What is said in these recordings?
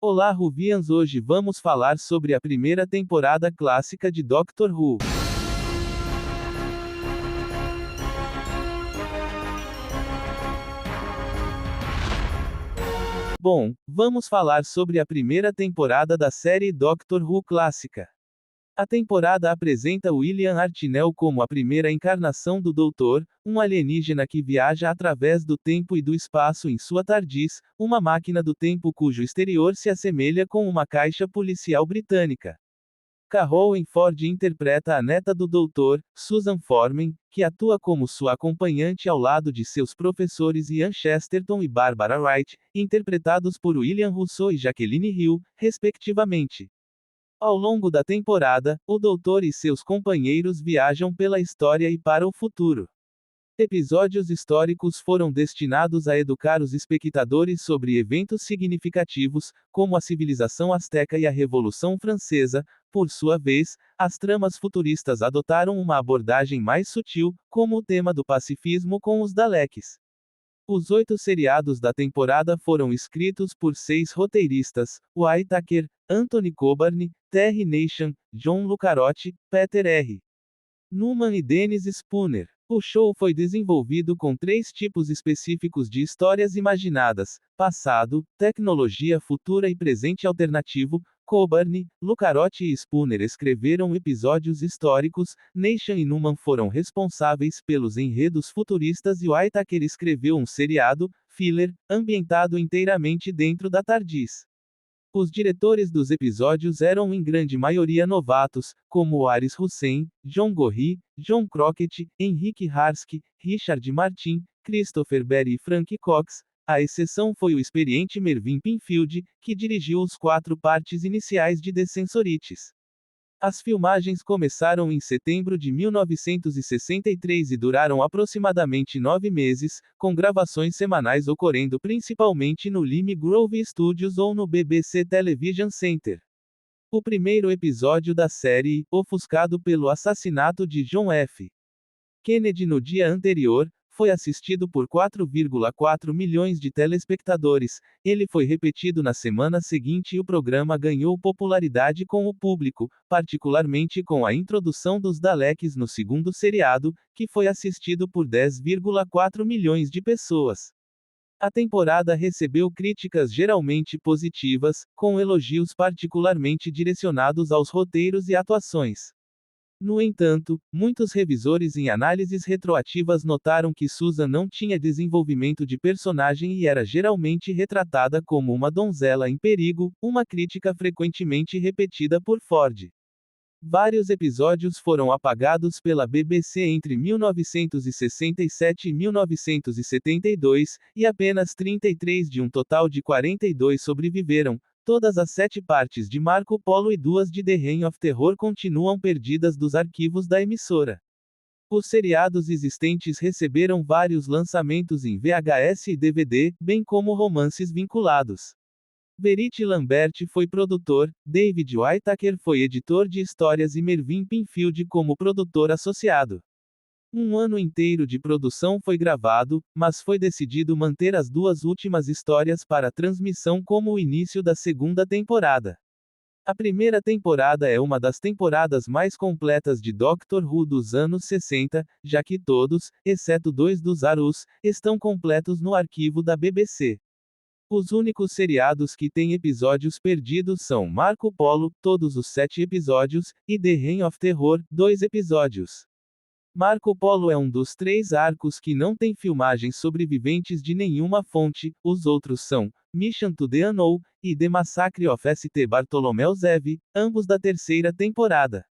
Olá Ruvians, hoje vamos falar sobre a primeira temporada clássica de Doctor Who. Bom, vamos falar sobre a primeira temporada da série Doctor Who clássica. A temporada apresenta William Hartnell como a primeira encarnação do Doutor, um alienígena que viaja através do tempo e do espaço em sua TARDIS, uma máquina do tempo cujo exterior se assemelha com uma caixa policial britânica. Carol Ford interpreta a neta do Doutor, Susan Forman, que atua como sua acompanhante ao lado de seus professores Ian Chesterton e Barbara Wright, interpretados por William Russell e Jacqueline Hill, respectivamente. Ao longo da temporada, o Doutor e seus companheiros viajam pela história e para o futuro. Episódios históricos foram destinados a educar os espectadores sobre eventos significativos, como a civilização azteca e a Revolução Francesa. Por sua vez, as tramas futuristas adotaram uma abordagem mais sutil, como o tema do pacifismo com os Daleks. Os 8 seriados da temporada foram escritos por 6 roteiristas: Wyatt Tucker, Anthony Coburn, Terry Nation, John Lucarotti, Peter R. Newman e Dennis Spooner. O show foi desenvolvido com 3 tipos específicos de histórias imaginadas: passado, tecnologia futura e presente alternativo. Coburn, Lucarotti e Spooner escreveram episódios históricos, Nation e Newman foram responsáveis pelos enredos futuristas e Wyatt Tucker escreveu um seriado, filler, ambientado inteiramente dentro da TARDIS. Os diretores dos episódios eram em grande maioria novatos, como Aris Hussein, John Gorrie, John Crockett, Henrique Harsky, Richard Martin, Christopher Berry e Frank Cox. A exceção foi o experiente Mervyn Pinfield, que dirigiu os 4 partes iniciais de The Sensorites. As filmagens começaram em setembro de 1963 e duraram aproximadamente 9 meses, com gravações semanais ocorrendo principalmente no Lime Grove Studios ou no BBC Television Center. O primeiro episódio da série, ofuscado pelo assassinato de John F. Kennedy no dia anterior, foi assistido por 4,4 milhões de telespectadores. Ele foi repetido na semana seguinte e o programa ganhou popularidade com o público, particularmente com a introdução dos Daleks no segundo seriado, que foi assistido por 10,4 milhões de pessoas. A temporada recebeu críticas geralmente positivas, com elogios particularmente direcionados aos roteiros e atuações. No entanto, muitos revisores em análises retroativas notaram que Susan não tinha desenvolvimento de personagem e era geralmente retratada como uma donzela em perigo, uma crítica frequentemente repetida por Ford. Vários episódios foram apagados pela BBC entre 1967 e 1972, e apenas 33 de um total de 42 sobreviveram. Todas as 7 partes de Marco Polo e 2 de The Reign of Terror continuam perdidas dos arquivos da emissora. Os seriados existentes receberam vários lançamentos em VHS e DVD, bem como romances vinculados. Verity Lambert foi produtor, David Whittaker foi editor de histórias e Mervyn Pinfield como produtor associado. Um ano inteiro de produção foi gravado, mas foi decidido manter as 2 últimas histórias para transmissão como o início da segunda temporada. A primeira temporada é uma das temporadas mais completas de Doctor Who dos anos 60, já que todos, exceto 2 dos Arus, estão completos no arquivo da BBC. Os únicos seriados que têm episódios perdidos são Marco Polo, todos os 7 episódios, e The Reign of Terror, 2 episódios. Marco Polo é um dos 3 arcos que não tem filmagens sobreviventes de nenhuma fonte. Os outros são Mission to the Unknown e The Massacre of St. Bartholomew Zev, ambos da terceira temporada.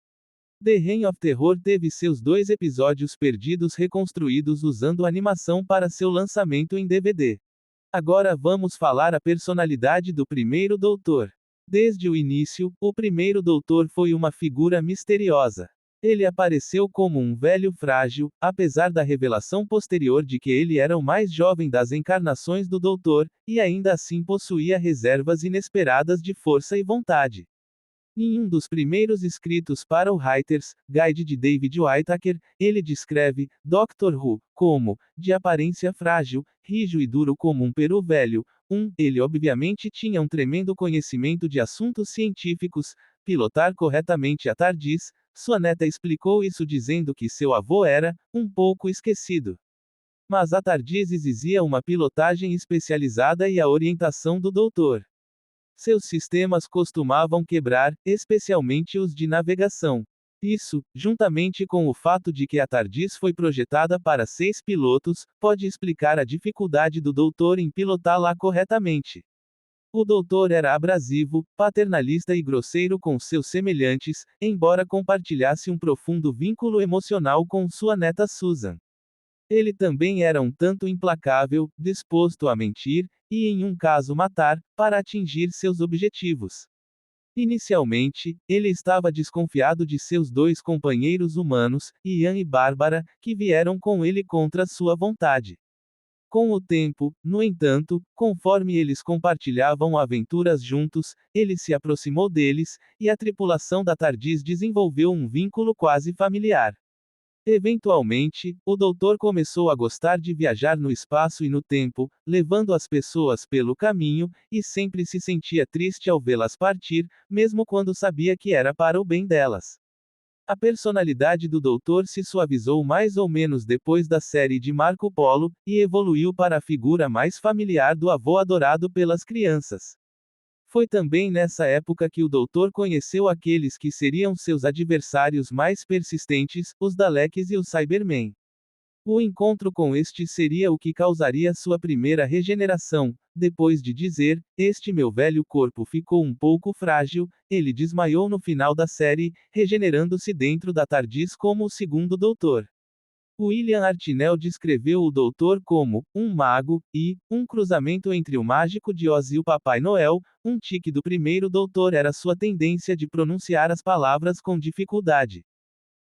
The Reign of Terror teve seus 2 episódios perdidos reconstruídos usando animação para seu lançamento em DVD. Agora vamos falar a personalidade do primeiro Doutor. Desde o início, o primeiro Doutor foi uma figura misteriosa. Ele apareceu como um velho frágil, apesar da revelação posterior de que ele era o mais jovem das encarnações do Doutor, e ainda assim possuía reservas inesperadas de força e vontade. Em um dos primeiros escritos para o Writer's Guide de David Whittaker, ele descreve Doctor Who como, de aparência frágil, rijo e duro como um peru velho, Ele obviamente tinha um tremendo conhecimento de assuntos científicos, pilotar corretamente a TARDIS, sua neta explicou isso dizendo que seu avô era, um pouco esquecido. Mas a TARDIS exigia uma pilotagem especializada e a orientação do doutor. Seus sistemas costumavam quebrar, especialmente os de navegação. Isso, juntamente com o fato de que a TARDIS foi projetada para 6 pilotos, pode explicar a dificuldade do doutor em pilotá-la corretamente. O doutor era abrasivo, paternalista e grosseiro com seus semelhantes, embora compartilhasse um profundo vínculo emocional com sua neta Susan. Ele também era um tanto implacável, disposto a mentir, e em um caso matar, para atingir seus objetivos. Inicialmente, ele estava desconfiado de seus 2 companheiros humanos, Ian e Bárbara, que vieram com ele contra sua vontade. Com o tempo, no entanto, conforme eles compartilhavam aventuras juntos, ele se aproximou deles, e a tripulação da TARDIS desenvolveu um vínculo quase familiar. Eventualmente, o doutor começou a gostar de viajar no espaço e no tempo, levando as pessoas pelo caminho, e sempre se sentia triste ao vê-las partir, mesmo quando sabia que era para o bem delas. A personalidade do doutor se suavizou mais ou menos depois da série de Marco Polo, e evoluiu para a figura mais familiar do avô adorado pelas crianças. Foi também nessa época que o doutor conheceu aqueles que seriam seus adversários mais persistentes, os Daleks e os Cybermen. O encontro com estes seria o que causaria sua primeira regeneração. Depois de dizer, este meu velho corpo ficou um pouco frágil, ele desmaiou no final da série, regenerando-se dentro da TARDIS como o segundo doutor. William Hartnell descreveu o doutor como um mago e um cruzamento entre o mágico de Oz e o Papai Noel. Um tique do primeiro doutor era sua tendência de pronunciar as palavras com dificuldade.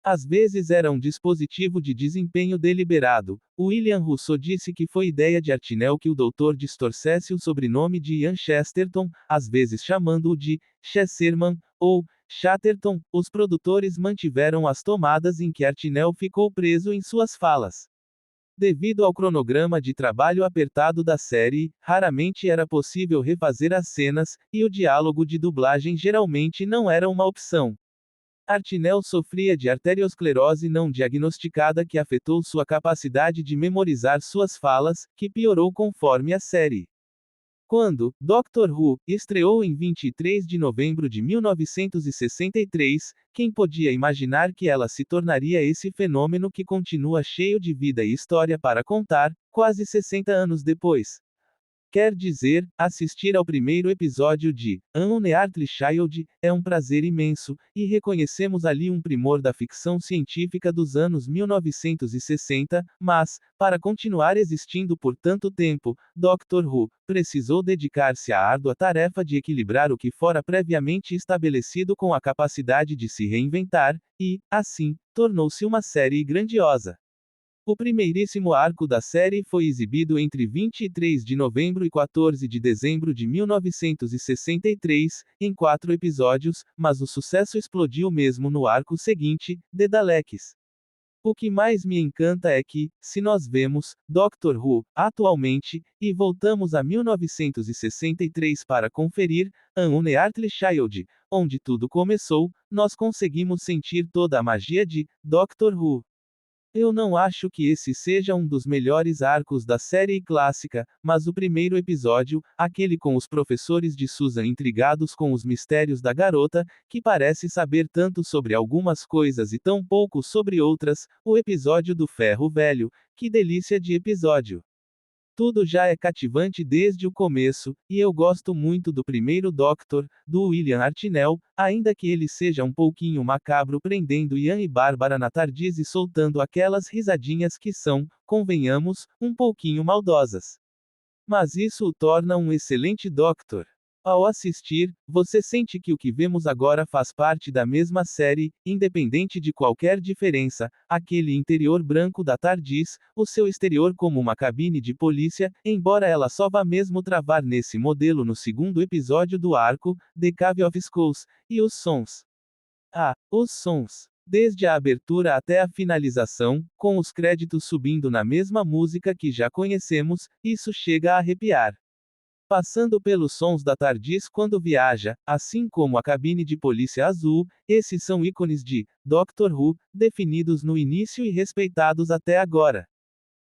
Às vezes era um dispositivo de desempenho deliberado. William Russo disse que foi ideia de Hartnell que o doutor distorcesse o sobrenome de Ian Chesterton, às vezes chamando-o de Chesterman ou Chatterton. Os produtores mantiveram as tomadas em que Hartnell ficou preso em suas falas. Devido ao cronograma de trabalho apertado da série, raramente era possível refazer as cenas, e o diálogo de dublagem geralmente não era uma opção. Hartnell sofria de arteriosclerose não diagnosticada que afetou sua capacidade de memorizar suas falas, que piorou conforme a série. Quando Doctor Who estreou em 23 de novembro de 1963, quem podia imaginar que ela se tornaria esse fenômeno que continua cheio de vida e história para contar, quase 60 anos depois? Quer dizer, assistir ao primeiro episódio de An Unearthly Child é um prazer imenso, e reconhecemos ali um primor da ficção científica dos anos 1960, mas, para continuar existindo por tanto tempo, Doctor Who precisou dedicar-se à árdua tarefa de equilibrar o que fora previamente estabelecido com a capacidade de se reinventar, e, assim, tornou-se uma série grandiosa. O primeiríssimo arco da série foi exibido entre 23 de novembro e 14 de dezembro de 1963, em 4 episódios, mas o sucesso explodiu mesmo no arco seguinte, The Daleks. O que mais me encanta é que, se nós vemos Doctor Who atualmente, e voltamos a 1963 para conferir An Unearthly Child, onde tudo começou, nós conseguimos sentir toda a magia de Doctor Who. Eu não acho que esse seja um dos melhores arcos da série clássica, mas o primeiro episódio, aquele com os professores de Susan intrigados com os mistérios da garota, que parece saber tanto sobre algumas coisas e tão pouco sobre outras, o episódio do Ferro Velho, que delícia de episódio. Tudo já é cativante desde o começo, e eu gosto muito do primeiro Doctor, do William Hartnell, ainda que ele seja um pouquinho macabro prendendo Ian e Bárbara na TARDIS e soltando aquelas risadinhas que são, convenhamos, um pouquinho maldosas. Mas isso o torna um excelente Doctor. Ao assistir, você sente que o que vemos agora faz parte da mesma série, independente de qualquer diferença, aquele interior branco da TARDIS, o seu exterior como uma cabine de polícia, embora ela só vá mesmo travar nesse modelo no segundo episódio do arco, The Cave of Skulls, e os sons. Os sons. Desde a abertura até a finalização, com os créditos subindo na mesma música que já conhecemos, isso chega a arrepiar. Passando pelos sons da TARDIS quando viaja, assim como a cabine de polícia azul, esses são ícones de Doctor Who, definidos no início e respeitados até agora.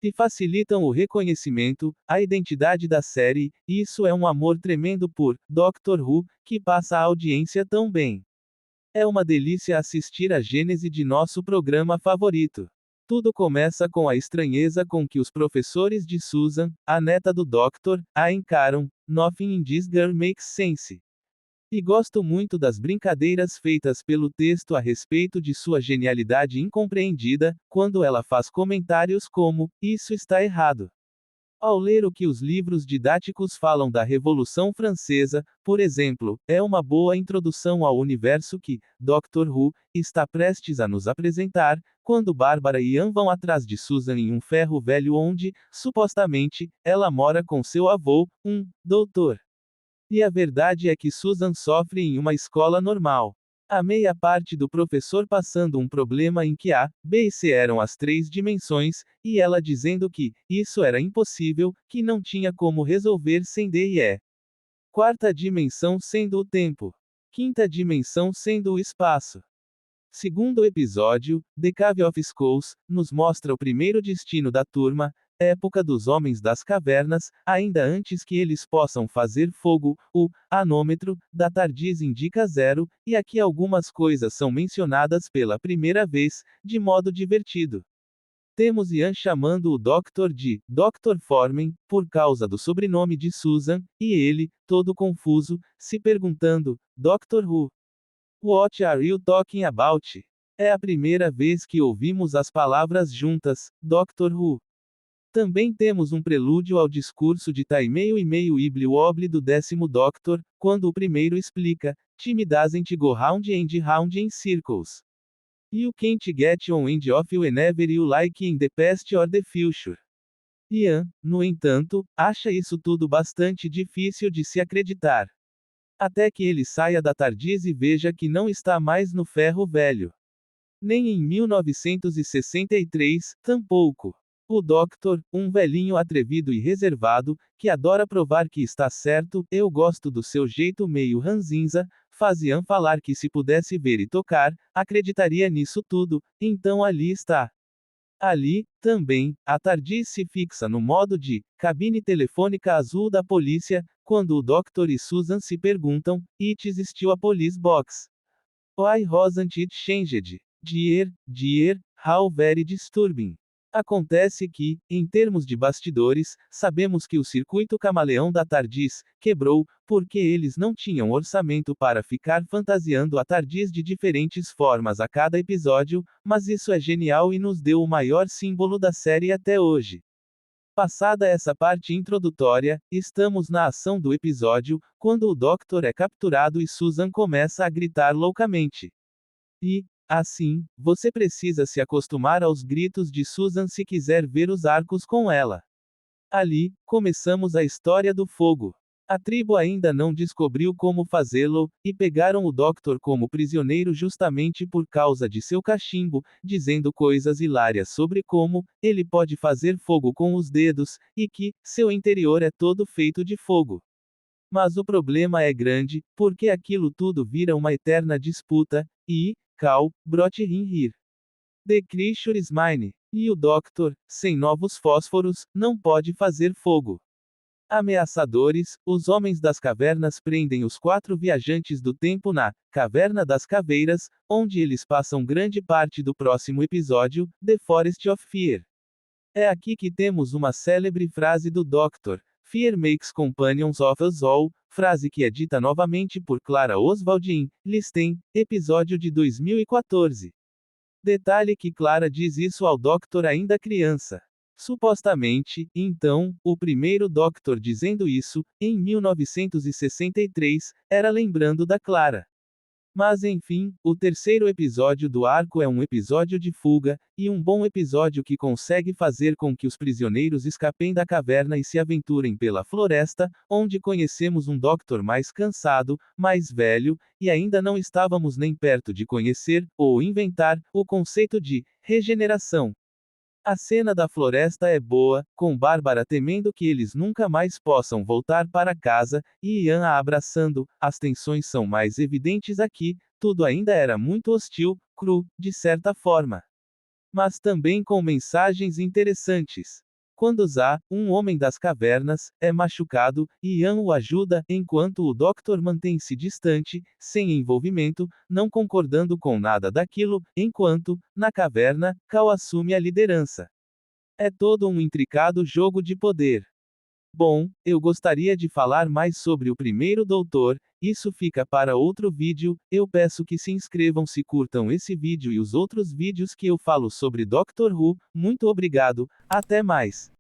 E facilitam o reconhecimento, a identidade da série, isso é um amor tremendo por Doctor Who, que passa a audiência tão bem. É uma delícia assistir a gênese de nosso programa favorito. Tudo começa com a estranheza com que os professores de Susan, a neta do Doctor, a encaram. Nothing in this girl makes sense. E gosto muito das brincadeiras feitas pelo texto a respeito de sua genialidade incompreendida, quando ela faz comentários como: isso está errado. Ao ler o que os livros didáticos falam da Revolução Francesa, por exemplo, é uma boa introdução ao universo que Doctor Who está prestes a nos apresentar, quando Bárbara e Ian vão atrás de Susan em um ferro velho onde, supostamente, ela mora com seu avô, um doutor. E a verdade é que Susan sofre em uma escola normal. A meia parte do professor passando um problema em que A, B e C eram as 3 dimensões, e ela dizendo que isso era impossível, que não tinha como resolver sem D e E. Quarta dimensão sendo o tempo. Quinta dimensão sendo o espaço. Segundo episódio, The Cave of Skulls, nos mostra o primeiro destino da turma, época dos Homens das Cavernas, ainda antes que eles possam fazer fogo, o anômetro da TARDIS indica 0, e aqui algumas coisas são mencionadas pela primeira vez, de modo divertido. Temos Ian chamando o Doctor de Dr. Forman, por causa do sobrenome de Susan, e ele, todo confuso, se perguntando: Doctor Who? What are you talking about? É a primeira vez que ouvimos as palavras juntas, Doctor Who. Também temos um prelúdio ao discurso de Time e meio Ibli-Wobbly do 10º Doctor, quando o primeiro explica: Time doesn't go round and round in circles. You can't get on end of whenever you like in the past or the future. Ian, no entanto, acha isso tudo bastante difícil de se acreditar. Até que ele saia da TARDIS e veja que não está mais no ferro velho. Nem em 1963, tampouco. O Doctor, um velhinho atrevido e reservado, que adora provar que está certo, eu gosto do seu jeito meio ranzinza, faz Ian falar que se pudesse ver e tocar, acreditaria nisso tudo, então ali está. Ali, também, a TARDIS se fixa no modo de cabine telefônica azul da polícia, quando o Doctor e Susan se perguntam: It's still a police box. Why hasn't it changed? Dear, how very disturbing. Acontece que, em termos de bastidores, sabemos que o circuito camaleão da TARDIS quebrou, porque eles não tinham orçamento para ficar fantasiando a TARDIS de diferentes formas a cada episódio, mas isso é genial e nos deu o maior símbolo da série até hoje. Passada essa parte introdutória, estamos na ação do episódio, quando o Doctor é capturado e Susan começa a gritar loucamente. E, assim, você precisa se acostumar aos gritos de Susan se quiser ver os arcos com ela. Ali, começamos a história do fogo. A tribo ainda não descobriu como fazê-lo, e pegaram o Doctor como prisioneiro justamente por causa de seu cachimbo, dizendo coisas hilárias sobre como ele pode fazer fogo com os dedos, e que seu interior é todo feito de fogo. Mas o problema é grande, porque aquilo tudo vira uma eterna disputa, e Cal, brought him here. The creature is mine. E o Doctor, sem novos fósforos, não pode fazer fogo. Ameaçadores, os Homens das Cavernas prendem os 4 viajantes do tempo na Caverna das Caveiras, onde eles passam grande parte do próximo episódio, The Forest of Fear. É aqui que temos uma célebre frase do Doctor: Fear makes companions of us all, frase que é dita novamente por Clara Oswald em Listen, episódio de 2014. Detalhe que Clara diz isso ao Doctor ainda criança. Supostamente, então, o primeiro Doctor dizendo isso, em 1963, era lembrando da Clara. Mas enfim, o terceiro episódio do arco é um episódio de fuga, e um bom episódio que consegue fazer com que os prisioneiros escapem da caverna e se aventurem pela floresta, onde conhecemos um Doctor mais cansado, mais velho, e ainda não estávamos nem perto de conhecer, ou inventar, o conceito de regeneração. A cena da floresta é boa, com Bárbara temendo que eles nunca mais possam voltar para casa, e Ian a abraçando. As tensões são mais evidentes aqui, tudo ainda era muito hostil, cru, de certa forma. Mas também com mensagens interessantes. Quando Za, um homem das cavernas, é machucado, Ian o ajuda, enquanto o Doctor mantém-se distante, sem envolvimento, não concordando com nada daquilo, enquanto, na caverna, Cal assume a liderança. É todo um intricado jogo de poder. Bom, eu gostaria de falar mais sobre o primeiro doutor, isso fica para outro vídeo, eu peço que se inscrevam se curtam esse vídeo e os outros vídeos que eu falo sobre Doctor Who, muito obrigado, até mais.